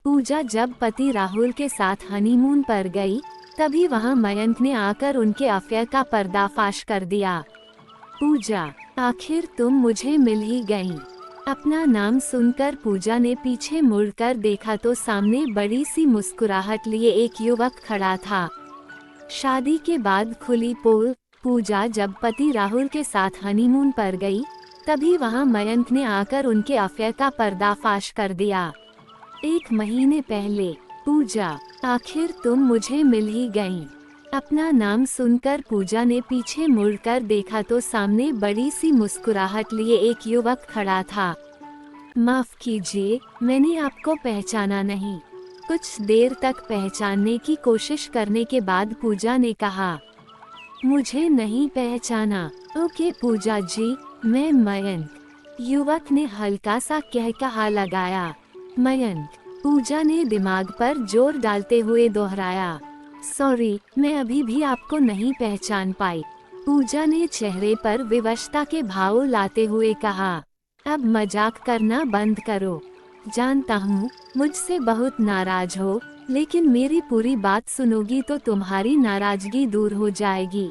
पूजा जब पति राहुल के साथ हनीमून पर गई, तभी वहां मयंक ने आकर उनके अफेयर का पर्दाफाश कर दिया। पूजा, आखिर तुम मुझे मिल ही गईं। अपना नाम सुनकर पूजा ने पीछे मुड़कर देखा तो सामने बड़ी सी मुस्कुराहट लिए एक युवक खड़ा था। शादी के बाद खुली पोल। पूजा जब पति राहुल के साथ हनीमून पर गई, तभी वहां मयंक ने आकर उनके अफेयर का पर्दाफाश कर दिया। 1 महीने पहले। पूजा, आखिर तुम मुझे मिल ही गईं। अपना नाम सुनकर पूजा ने पीछे मुड़कर देखा तो सामने बड़ी सी मुस्कुराहट लिए एक युवक खड़ा था। माफ कीजिए, मैंने आपको पहचाना नहीं। कुछ देर तक पहचानने की कोशिश करने के बाद पूजा ने कहा, मुझे नहीं पहचाना। ओके पूजा जी, मैं मयंक। युवक ने हल्का सा कहकहा लगाया। मयंक। पूजा ने दिमाग पर जोर डालते हुए दोहराया। सॉरी, मैं अभी भी आपको नहीं पहचान पाई। पूजा ने चेहरे पर विवशता के भाव लाते हुए कहा, अब मजाक करना बंद करो। जानता हूँ मुझसे बहुत नाराज हो, लेकिन मेरी पूरी बात सुनोगी तो तुम्हारी नाराजगी दूर हो जाएगी।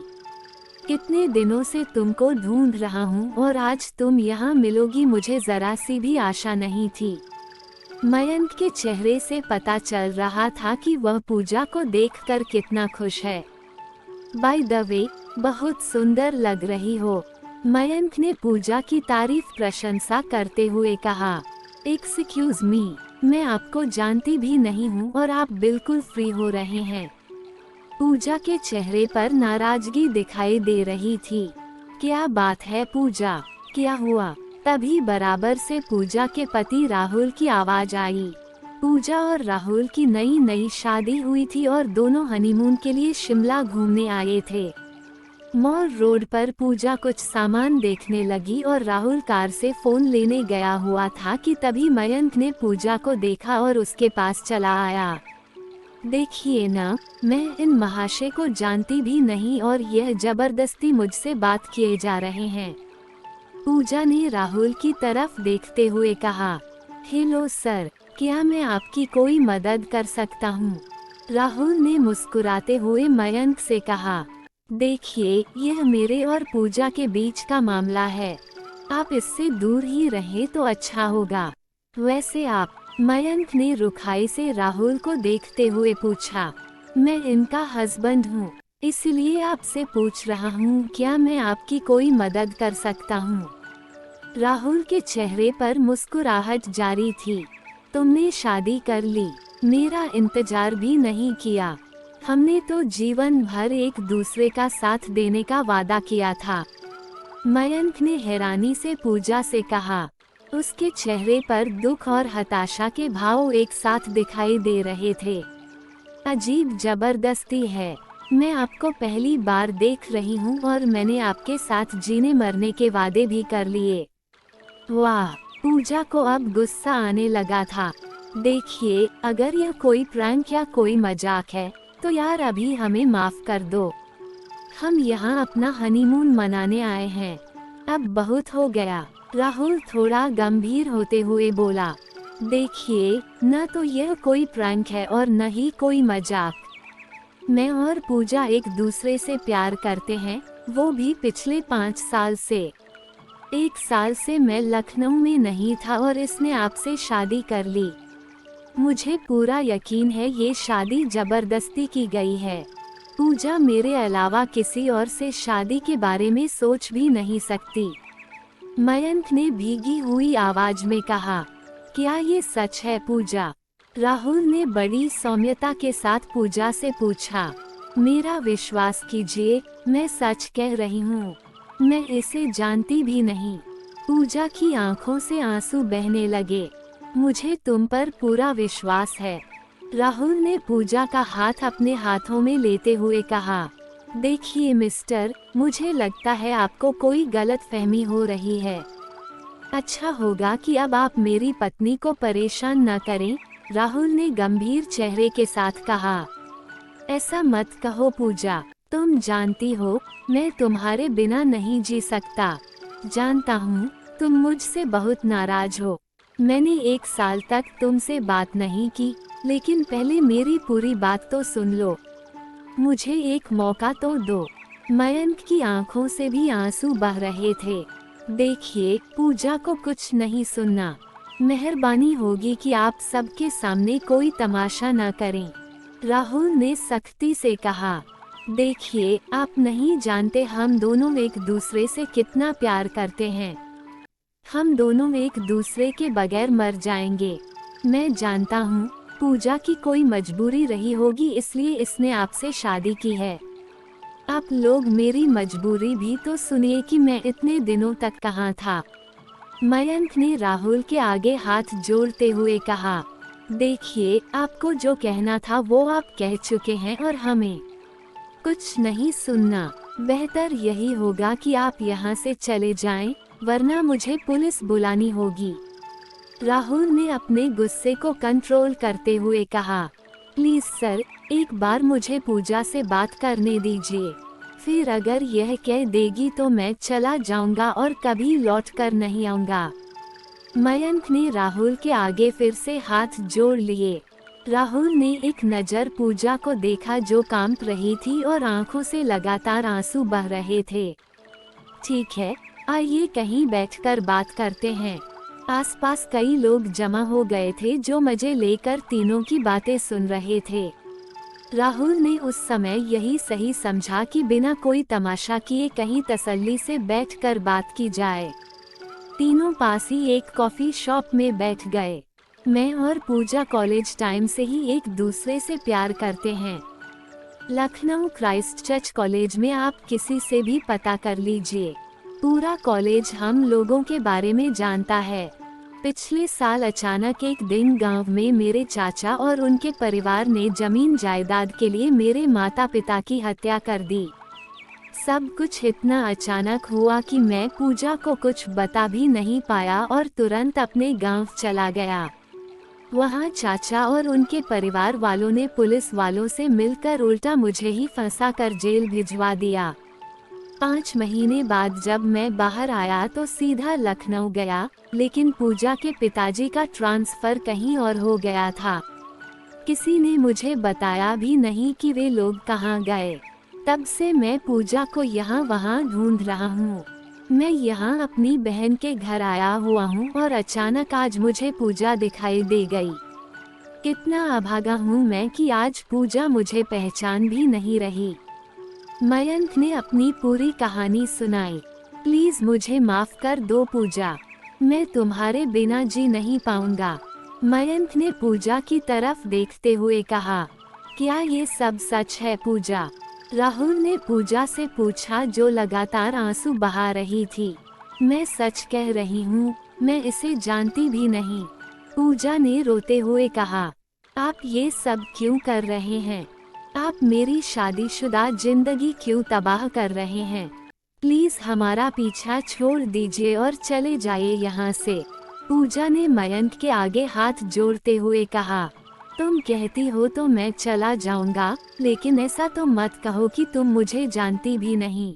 कितने दिनों से तुमको ढूंढ रहा हूँ और आज तुम यहाँ मिलोगी, मुझे जरा सी भी आशा नहीं थी। मयंक के चेहरे से पता चल रहा था कि वह पूजा को देखकर कितना खुश है। बाय द वे, बहुत सुंदर लग रही हो। मयंक ने पूजा की तारीफ प्रशंसा करते हुए कहा। एक्सक्यूज मी, मैं आपको जानती भी नहीं हूँ और आप बिल्कुल फ्री हो रहे हैं। पूजा के चेहरे पर नाराजगी दिखाई दे रही थी। क्या बात है पूजा, क्या हुआ? तभी बराबर से पूजा के पति राहुल की आवाज आई। पूजा और राहुल की नई नई शादी हुई थी और दोनों हनीमून के लिए शिमला घूमने आए थे। मॉल रोड पर पूजा कुछ सामान देखने लगी और राहुल कार से फोन लेने गया हुआ था कि तभी मयंक ने पूजा को देखा और उसके पास चला आया। देखिए ना, मैं इन महाशय को जानती भी नहीं और यह जबरदस्ती मुझसे बात किए जा रहे हैं। पूजा ने राहुल की तरफ देखते हुए कहा, हेलो सर, क्या मैं आपकी कोई मदद कर सकता हूँ? राहुल ने मुस्कुराते हुए मयंक से कहा, देखिए, यह मेरे और पूजा के बीच का मामला है। आप इससे दूर ही रहें तो अच्छा होगा। वैसे आप? मयंक ने रुखाई से राहुल को देखते हुए पूछा। मैं इनका हस्बैंड हूँ, इसलिए आपसे पूछ रहा हूँ, क्या मैं आपकी कोई मदद कर सकता हूँ? राहुल के चेहरे पर मुस्कुराहट जारी थी। तुमने शादी कर ली, मेरा इंतजार भी नहीं किया। हमने तो जीवन भर एक दूसरे का साथ देने का वादा किया था। मयंक ने हैरानी से पूजा से कहा। उसके चेहरे पर दुख और हताशा के भाव एक साथ दिखाई दे रहे थे। अजीब जबरदस्ती है। मैं आपको पहली बार देख रही हूँ और मैंने आपके साथ जीने मरने के वादे भी कर लिए। वाह, पूजा को अब गुस्सा आने लगा था। देखिए, अगर यह कोई प्रैंक या कोई मजाक है तो यार अभी हमें माफ कर दो। हम यहाँ अपना हनीमून मनाने आए हैं। अब बहुत हो गया। राहुल थोड़ा गंभीर होते हुए बोला। देखिए, न तो यह कोई प्रैंक है और न ही कोई मजाक। मैं और पूजा एक दूसरे से प्यार करते हैं, वो भी पिछले 5 साल से। 1 साल से मैं लखनऊ में नहीं था और इसने आपसे शादी कर ली। मुझे पूरा यकीन है ये शादी जबरदस्ती की गई है। पूजा मेरे अलावा किसी और से शादी के बारे में सोच भी नहीं सकती। मयंक ने भीगी हुई आवाज में कहा। क्या ये सच है पूजा? राहुल ने बड़ी सौम्यता के साथ पूजा से पूछा। मेरा विश्वास कीजिए, मैं सच कह रही हूँ। मैं इसे जानती भी नहीं। पूजा की आंखों से आंसू बहने लगे। मुझे तुम पर पूरा विश्वास है। राहुल ने पूजा का हाथ अपने हाथों में लेते हुए कहा। देखिए मिस्टर, मुझे लगता है आपको कोई गलतफहमी हो रही है। अच्छा होगा कि अब आप मेरी पत्नी को परेशान न करें, राहुल ने गंभीर चेहरे के साथ कहा। ऐसा मत कहो पूजा, तुम जानती हो मैं तुम्हारे बिना नहीं जी सकता। जानता हूँ तुम मुझसे बहुत नाराज हो, मैंने 1 साल तक तुमसे बात नहीं की, लेकिन पहले मेरी पूरी बात तो सुन लो। मुझे एक मौका तो दो। मयंक की आंखों से भी आंसू बह रहे थे। देखिए, पूजा को कुछ नहीं सुनना। मेहरबानी होगी कि आप सबके सामने कोई तमाशा न करें। राहुल ने सख्ती से कहा। देखिए, आप नहीं जानते हम दोनों एक दूसरे से कितना प्यार करते हैं। हम दोनों एक दूसरे के बगैर मर जाएंगे। मैं जानता हूँ, पूजा की कोई मजबूरी रही होगी, इसलिए इसने आपसे शादी की है। आप लोग मेरी मजबूरी भी तो सुनिए कि मैं इतने दिनों तक कहाँ था। मयंक ने राहुल के आगे हाथ जोड़ते हुए कहा, देखिए, आपको जो कहना था वो आप कह चुके हैं और हमें कुछ नहीं सुनना। बेहतर यही होगा कि आप यहाँ से चले जाएं, वरना मुझे पुलिस बुलानी होगी। राहुल ने अपने गुस्से को कंट्रोल करते हुए कहा, प्लीज सर, एक बार मुझे पूजा से बात करने दीजिए। फिर अगर यह कह देगी तो मैं चला जाऊंगा और कभी लौट कर नहीं आऊंगा। मयंक ने राहुल के आगे फिर से हाथ जोड़ लिए। राहुल ने एक नज़र पूजा को देखा जो कांप रही थी और आंखों से लगातार आंसू बह रहे थे। ठीक है, आइए कहीं बैठकर बात करते हैं। आसपास कई लोग जमा हो गए थे जो मजे लेकर तीनों की बातें सुन रहे थे। राहुल ने उस समय यही सही समझा कि बिना कोई तमाशा किए कहीं तसल्ली से बैठकर बात की जाए। तीनों पास ही एक कॉफी शॉप में बैठ गए। मैं और पूजा कॉलेज टाइम से ही एक दूसरे से प्यार करते हैं। लखनऊ क्राइस्ट चर्च कॉलेज में आप किसी से भी पता कर लीजिए, पूरा कॉलेज हम लोगों के बारे में जानता है। पिछले साल अचानक एक दिन गांव में मेरे चाचा और उनके परिवार ने जमीन जायदाद के लिए मेरे माता पिता की हत्या कर दी। सब कुछ इतना अचानक हुआ कि मैं पूजा को कुछ बता भी नहीं पाया और तुरंत अपने गांव चला गया। वहां चाचा और उनके परिवार वालों ने पुलिस वालों से मिलकर उल्टा मुझे ही फंसा कर जेल भिजवा दिया। 5 महीने बाद जब मैं बाहर आया तो सीधा लखनऊ गया, लेकिन पूजा के पिताजी का ट्रांसफर कहीं और हो गया था। किसी ने मुझे बताया भी नहीं कि वे लोग कहाँ गए। तब से मैं पूजा को यहाँ वहाँ ढूंढ रहा हूँ। मैं यहाँ अपनी बहन के घर आया हुआ हूँ और अचानक आज मुझे पूजा दिखाई दे गई। कितना अभागा हूँ मैं कि आज पूजा मुझे पहचान भी नहीं रही। मयंक ने अपनी पूरी कहानी सुनाई। प्लीज मुझे माफ कर दो पूजा, मैं तुम्हारे बिना जी नहीं पाऊंगा। मयंक ने पूजा की तरफ देखते हुए कहा, क्या ये सब सच है पूजा? राहुल ने पूजा से पूछा जो लगातार आंसू बहा रही थी। मैं सच कह रही हूँ, मैं इसे जानती भी नहीं। पूजा ने रोते हुए कहा, आप ये सब क्यों कर रहे हैं? आप मेरी शादीशुदा जिंदगी क्यों तबाह कर रहे हैं? प्लीज हमारा पीछा छोड़ दीजिए और चले जाइए यहाँ से। पूजा ने मयंक के आगे हाथ जोड़ते हुए कहा, तुम कहती हो तो मैं चला जाऊंगा, लेकिन ऐसा तो मत कहो कि तुम मुझे जानती भी नहीं।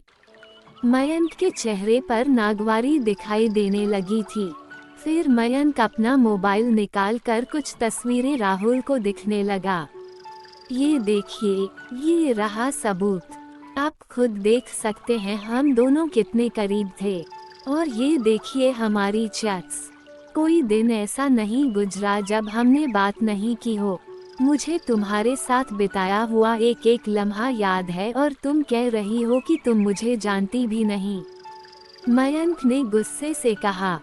मयंक के चेहरे पर नागवारी दिखाई देने लगी थी। फिर मयंक अपना मोबाइल निकालकर कुछ तस्वीरें राहुल को दिखने लगा। ये देखिए, ये रहा सबूत। आप खुद देख सकते हैं हम दोनों कितने करीब थे। और ये देखिए हमारी चैट्स। कोई दिन ऐसा नहीं गुजरा जब हमने बात नहीं की हो। मुझे तुम्हारे साथ बिताया हुआ एक एक लम्हा याद है और तुम कह रही हो कि तुम मुझे जानती भी नहीं। मयंक ने गुस्से से कहा,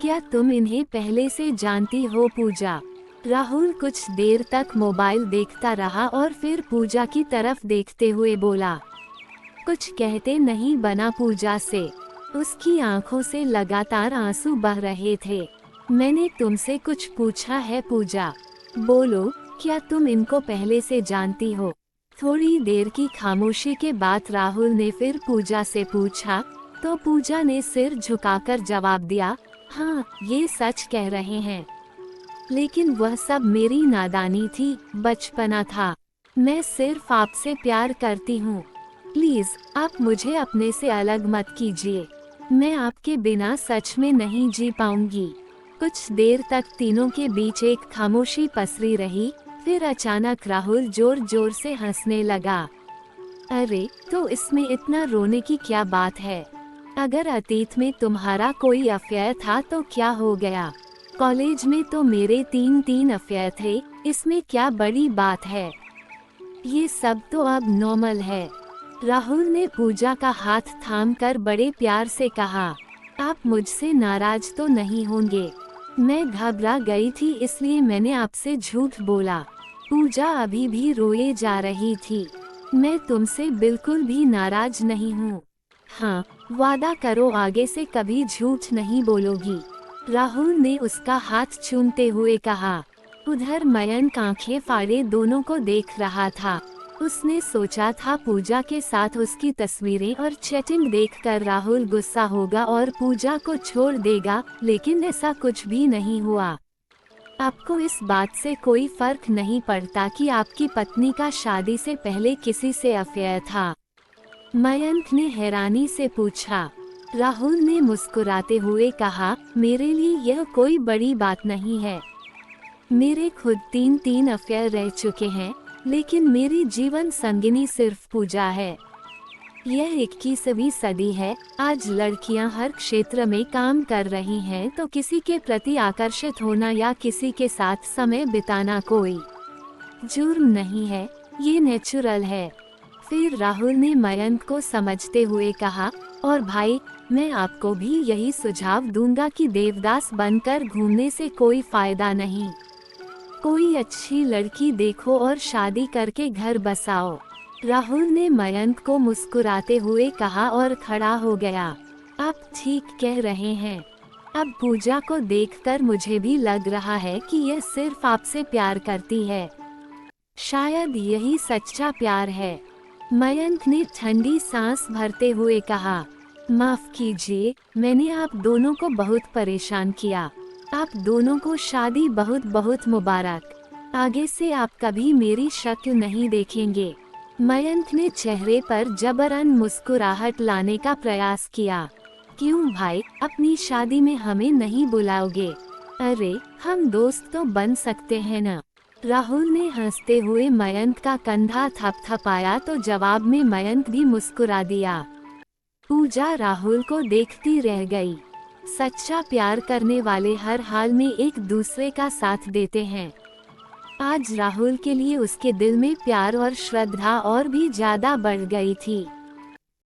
क्या तुम इन्हें पहले से जानती हो पूजा? राहुल कुछ देर तक मोबाइल देखता रहा और फिर पूजा की तरफ देखते हुए बोला, कुछ कहते नहीं बना पूजा से। उसकी आंखों से लगातार आंसू बह रहे थे। मैंने तुमसे कुछ पूछा है पूजा, बोलो, क्या तुम इनको पहले से जानती हो? थोड़ी देर की खामोशी के बाद राहुल ने फिर पूजा से पूछा, तो पूजा ने सिर झुकाकर जवाब दिया, हाँ, ये सच कह रहे हैं। लेकिन वह सब मेरी नादानी थी, बचपना था। मैं सिर्फ आपसे प्यार करती हूँ। प्लीज आप मुझे अपने से अलग मत कीजिए। मैं आपके बिना सच में नहीं जी पाऊंगी। कुछ देर तक तीनों के बीच एक खामोशी पसरी रही। फिर अचानक राहुल जोर जोर से हंसने लगा। अरे, तो इसमें इतना रोने की क्या बात है? अगर अतीत में तुम्हारा कोई अफेयर था तो क्या हो गया? कॉलेज में तो मेरे 3 अफेयर थे, इसमें क्या बड़ी बात है? ये सब तो अब नॉर्मल है। राहुल ने पूजा का हाथ थामकर बड़े प्यार से कहा, आप मुझसे नाराज तो नहीं होंगे? मैं घबरा गई थी इसलिए मैंने आपसे झूठ बोला। पूजा अभी भी रोए जा रही थी। मैं तुमसे बिल्कुल भी नाराज नहीं हूँ। हाँ, वादा करो आगे से कभी झूठ नहीं बोलोगी। राहुल ने उसका हाथ चूमते हुए कहा। उधर मयंक आंखें फाड़े दोनों को देख रहा था। उसने सोचा था पूजा के साथ उसकी तस्वीरें और चैटिंग देखकर राहुल गुस्सा होगा और पूजा को छोड़ देगा, लेकिन ऐसा कुछ भी नहीं हुआ। आपको इस बात से कोई फर्क नहीं पड़ता कि आपकी पत्नी का शादी से पहले किसी से अफेयर था? मयंक ने हैरानी से पूछा। राहुल ने मुस्कुराते हुए कहा, मेरे लिए यह कोई बड़ी बात नहीं है। मेरे खुद 3 अफेयर रह चुके हैं, लेकिन मेरी जीवन संगिनी सिर्फ पूजा है। यह 21वीं सदी है। आज लड़कियां हर क्षेत्र में काम कर रही हैं, तो किसी के प्रति आकर्षित होना या किसी के साथ समय बिताना कोई जुर्म नहीं है, ये नेचुरल है। फिर राहुल ने मयंक को समझते हुए कहा, और भाई, मैं आपको भी यही सुझाव दूंगा कि देवदास बनकर घूमने से कोई फायदा नहीं। कोई अच्छी लड़की देखो और शादी करके घर बसाओ। राहुल ने मयंक को मुस्कुराते हुए कहा और खड़ा हो गया। आप ठीक कह रहे हैं। अब पूजा को देखकर मुझे भी लग रहा है कि यह सिर्फ आपसे प्यार करती है। शायद यही सच्चा प्यार है। मयंक ने ठंडी सांस भरते हुए कहा, माफ कीजिए, मैंने आप दोनों को बहुत परेशान किया। आप दोनों को शादी बहुत बहुत मुबारक। आगे से आप कभी मेरी शक्ल नहीं देखेंगे। मयंक ने चेहरे पर जबरन मुस्कुराहट लाने का प्रयास किया। क्यों भाई, अपनी शादी में हमें नहीं बुलाओगे? अरे, हम दोस्त तो बन सकते हैं न? राहुल ने हंसते हुए मयंक का कंधा थपथपाया तो जवाब में मयंक भी मुस्कुरा दिया। पूजा राहुल को देखती रह गई। सच्चा प्यार करने वाले हर हाल में एक दूसरे का साथ देते हैं। आज राहुल के लिए उसके दिल में प्यार और श्रद्धा और भी ज्यादा बढ़ गई थी।